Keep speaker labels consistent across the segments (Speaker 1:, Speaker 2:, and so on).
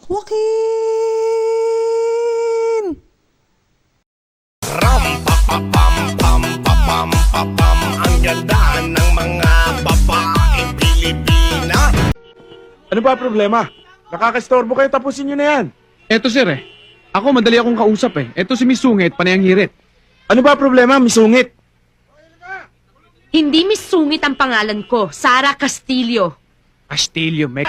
Speaker 1: Joaquin!
Speaker 2: Ram pa pa pam pam pa pam pa pam. Ang ganda ng mga babaeng Pilipina.
Speaker 3: Ano ba problema? Nakakastorbo kayo, tapusin nyo na yan.
Speaker 4: Eto sir Ako madali akong kausap Eto si Miss Sungit, panayang hirit.
Speaker 3: Ano ba problema, misungit?
Speaker 5: Hindi Miss Sungit ang pangalan ko, Sara Castillo.
Speaker 4: Castillo, Mek.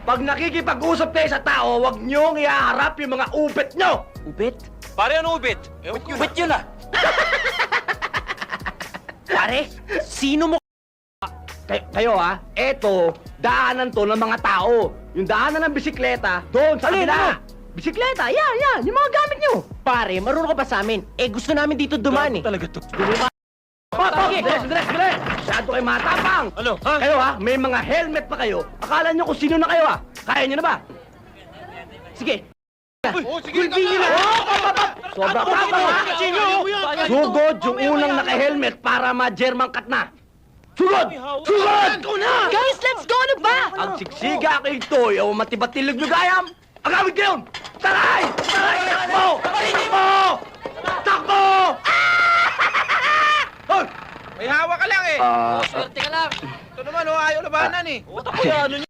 Speaker 6: Pag nakikipag-usap kayo sa tao, huwag niyong iaharap yung mga ubet nyo!
Speaker 7: Ubit? Pare, ano ubit? Ubit yun ah!
Speaker 6: Pare, sino mo kayo ha? Eto, daanan to ng mga tao. Yung daanan ng bisikleta, doon sa kabila. Bisikleta, yan, yung mga gamit nyo.
Speaker 7: Pare, marunong ka ba sa amin? Gusto namin dito dumaan
Speaker 6: Talaga to. Sandali! Masyado kayo matapang!
Speaker 7: Ano? Ha?
Speaker 6: Kayo ha, may mga helmet pa kayo. Akala nyo kung sino na kayo ha? Kaya nyo na ba? Sige. Sige na! Sobra tapang ha! Sugod yung unang naka-helmet para ma-German cut na. Sugod! Sugod!
Speaker 5: Guys, let's go na ba?
Speaker 6: Ang siksiga kay Toy o matibatilog nyo gayam! Agawid kayo! Taray! Taray! Takbo! Takbo! Takbo! Hoy!
Speaker 8: May hawak ka lang
Speaker 7: Swerte ka lang.
Speaker 8: Ito naman, ayaw labanan
Speaker 7: Ano